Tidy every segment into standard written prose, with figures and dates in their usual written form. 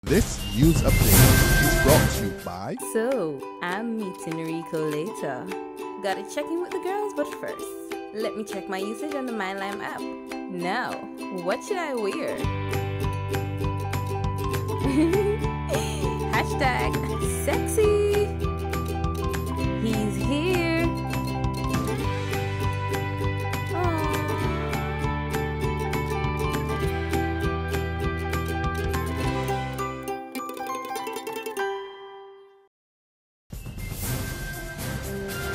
This news update is brought to you by... So, I'm meeting Rico later. Gotta check in with the girls, but first, let me check my usage on the MyLime app. Now, what should I wear? Hashtag sexy. He's here.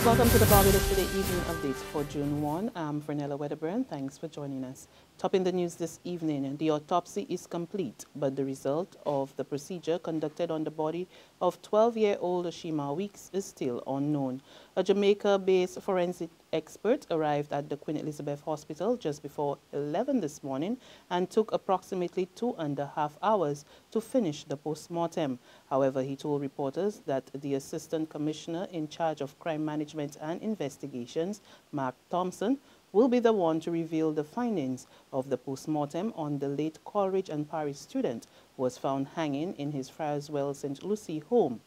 Welcome to the Barbados Today Evening Update for June 1. I'm Fernella Wedderburn. Thanks for joining us. Topping the news this evening, the autopsy is complete, but the result of the procedure conducted on the body of 12-year-old Shemar Weekes is still unknown. A Jamaica-based forensic expert arrived at the Queen Elizabeth Hospital just before 11 this morning and took approximately 2.5 hours to finish the post-mortem. However, he told reporters that the Assistant Commissioner in charge of Crime Management and Investigations, Mark Thompson, will be the one to reveal the findings of the post-mortem on the late Coleridge and Paris student who was found hanging in his Friarswell St. Lucie home.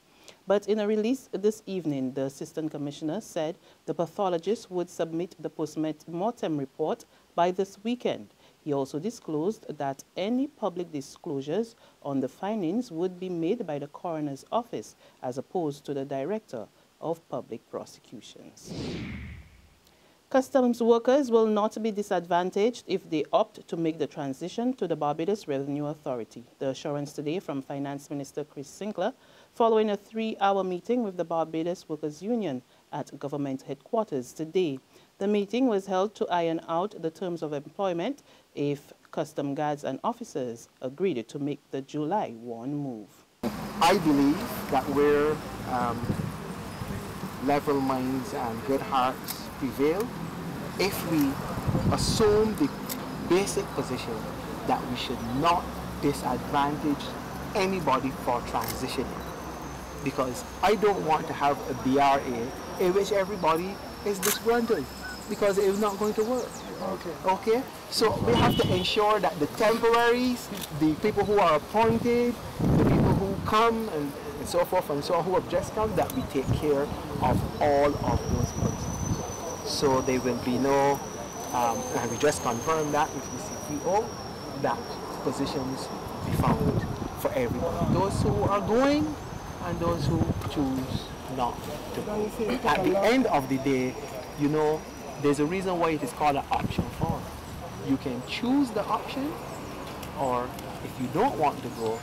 But in a release this evening, the Assistant Commissioner said the pathologist would submit the post-mortem report by this weekend. He also disclosed that any public disclosures on the findings would be made by the coroner's office as opposed to the Director of Public Prosecutions. Customs workers will not be disadvantaged if they opt to make the transition to the Barbados Revenue Authority. The assurance today from Finance Minister Chris Sinclair following a 3-hour meeting with the Barbados Workers Union at government headquarters today. The meeting was held to iron out the terms of employment if custom guards and officers agreed to make the July 1 move. I believe that where level minds and good hearts prevail, if we assume the basic position that we should not disadvantage anybody for transitioning. Because I don't want to have a BRA in which everybody is disgruntled, because it is not going to work. Okay? So we have to ensure that the temporaries, the people who are appointed, the people who come and so forth and so on, who have just come, that we take care of all of those persons. So there will be no, and we just confirmed that with the CPO, that positions be found for everybody. Those who are going and those who choose not to go. At the end of the day, you know, there's a reason why it is called an option form. You can choose the option, or if you don't want to go,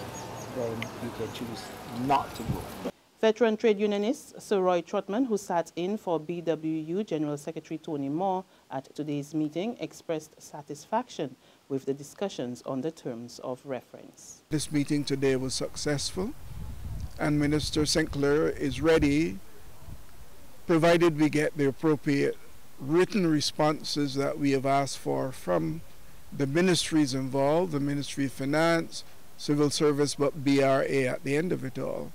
then you can choose not to go. Veteran trade unionist Sir Roy Trotman, who sat in for BWU General Secretary Tony Moore at today's meeting, expressed satisfaction with the discussions on the terms of reference. This meeting today was successful, and Minister Sinclair is ready, provided we get the appropriate written responses that we have asked for from the ministries involved, the Ministry of Finance, Civil Service, but BRA at the end of it all.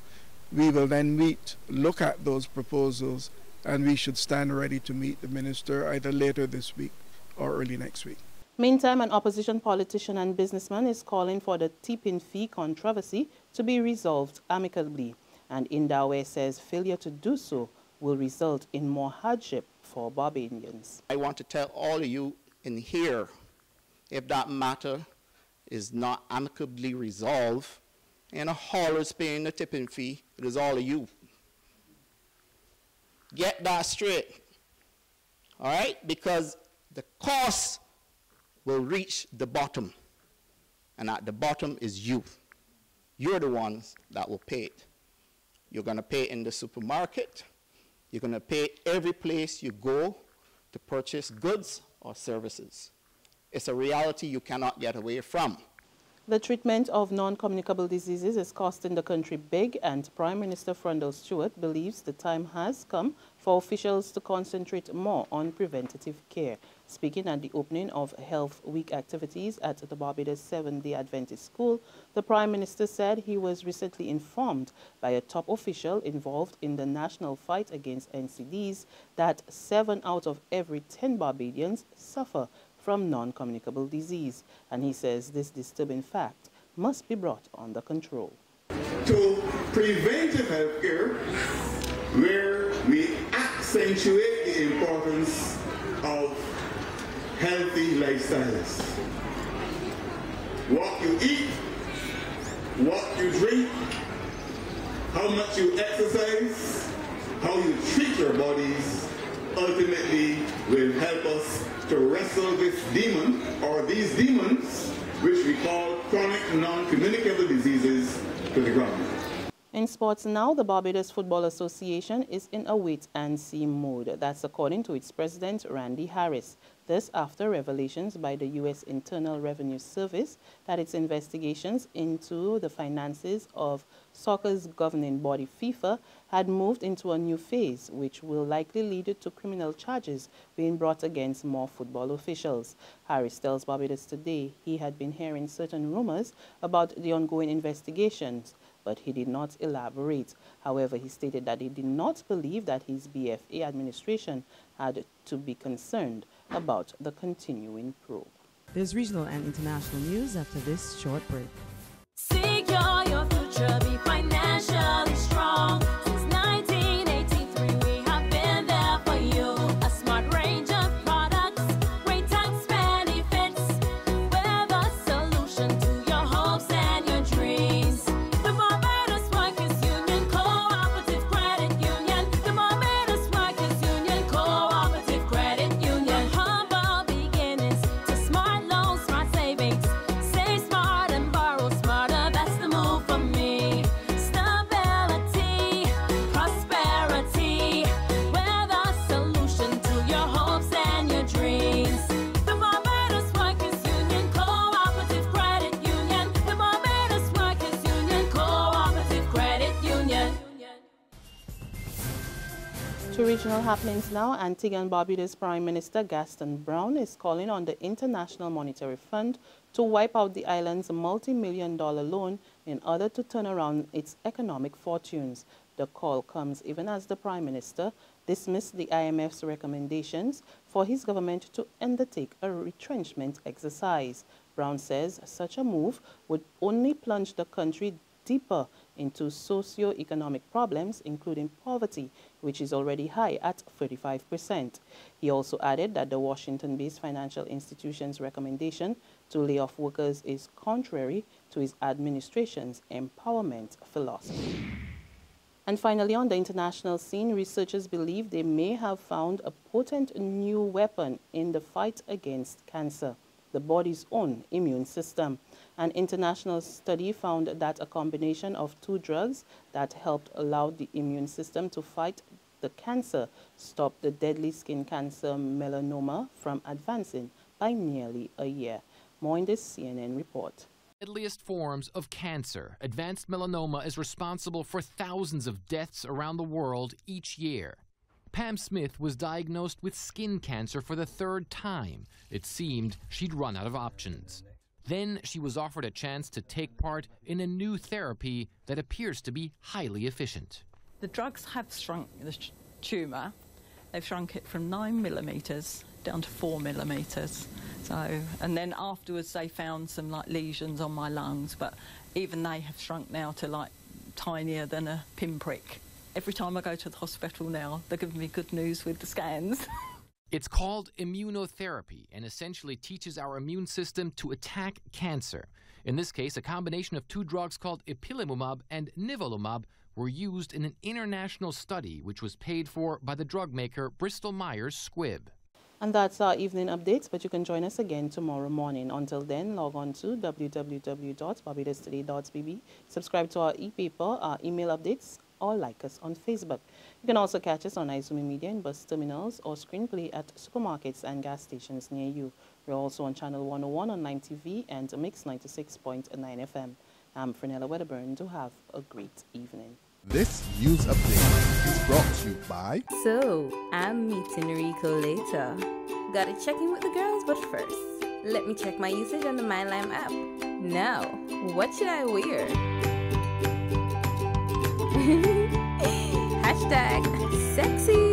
We will then meet, look at those proposals, and we should stand ready to meet the minister either later this week or early next week. Meantime, an opposition politician and businessman is calling for the tipping fee controversy to be resolved amicably. And Indawe says failure to do so will result in more hardship for Barbadians. I want to tell all of you in here, if that matter is not amicably resolved, and a hauler is paying the tipping fee, it is all of you. Get that straight, all right? Because the cost will reach the bottom, and at the bottom is you. You're the ones that will pay it. You're going to pay it in the supermarket. You're going to pay it every place you go to purchase goods or services. It's a reality you cannot get away from. The treatment of non-communicable diseases is costing the country big, and Prime Minister Frundle Stewart believes the time has come for officials to concentrate more on preventative care. Speaking at the opening of Health Week activities at the Barbados Seventh-day Adventist School, the Prime Minister said he was recently informed by a top official involved in the national fight against NCDs that 7 out of every 10 Barbadians suffer from non-communicable disease, and he says this disturbing fact must be brought under control. to preventive health care, where we accentuate the importance of healthy lifestyles. What you eat, what you drink, how much you exercise, how you treat your bodies, ultimately will help us to wrestle this demon, or these demons, which we call chronic non-communicable diseases, to the ground. In sports now, the Barbados Football Association is in a wait-and-see mode. That's according to its president, Randy Harris. This after revelations by the U.S. Internal Revenue Service that its investigations into the finances of soccer's governing body FIFA had moved into a new phase, which will likely lead to criminal charges being brought against more football officials. Harris tells Barbados Today he had been hearing certain rumors about the ongoing investigations, but he did not elaborate. However, he stated that he did not believe that his BFA administration had to be concerned about the continuing probe. There's regional and international news after this short break. Secure your future, be financially strong. Since 1983, we have been there for you. A smart range of products, great tax benefits. We're the solution to your hopes and your dreams. The Barbados Workers Union Cooperative Credit Union. The Barbados Workers Union Cooperative Credit Union. Humble beginnings to smart loans, smart savings. Save smart and borrow smarter. That's the move for me. Stability, prosperity. We're the solution to your hopes and your dreams. The Barbados Workers Union Cooperative Credit Union. The Barbados Workers Union Cooperative Credit Union. To regional happenings now, Antigua and Barbuda's Prime Minister Gaston Brown is calling on the International Monetary Fund to wipe out the island's multi-million-dollar loan in order to turn around its economic fortunes. The call comes even as the Prime Minister dismissed the IMF's recommendations for his government to undertake a retrenchment exercise. Brown says such a move would only plunge the country deeper into socio-economic problems, including poverty, which is already high at 35%. He also added that the Washington-based financial institution's recommendation to lay off workers is contrary to his administration's empowerment philosophy. And finally, on the international scene, researchers believe they may have found a potent new weapon in the fight against cancer, the body's own immune system. An international study found that a combination of two drugs that helped allow the immune system to fight the cancer stopped the deadly skin cancer melanoma from advancing by nearly a year. More in this CNN report. Deadliest forms of cancer. Advanced melanoma is responsible for thousands of deaths around the world each year. Pam Smith was diagnosed with skin cancer for the third time. It seemed she'd run out of options. Then she was offered a chance to take part in a new therapy that appears to be highly efficient. The drugs have shrunk the tumour. They've shrunk it from 9 millimetres down to 4 millimetres. So, and then afterwards they found some lesions on my lungs, but even they have shrunk now to tinier than a pinprick. Every time I go to the hospital now, they're giving me good news with the scans. It's called immunotherapy and essentially teaches our immune system to attack cancer. In this case, a combination of two drugs called ipilimumab and nivolumab were used in an international study which was paid for by the drug maker Bristol Myers Squibb. And that's our evening updates, but you can join us again tomorrow morning. Until then, log on to www.barbadostoday.bb, subscribe to our e-paper, our email updates, or like us on Facebook. You can also catch us on Izumi Media in bus terminals or screenplay at supermarkets and gas stations near you. We're also on Channel 101 on 9TV and Mix 96.9 FM. I'm Frenella Wedderburn. Do have a great evening. This news update is brought to you by... So, I'm meeting Rico later. Gotta check in with the girls, but first, let me check my usage on the MyLime app. Now, what should I wear? #sexy.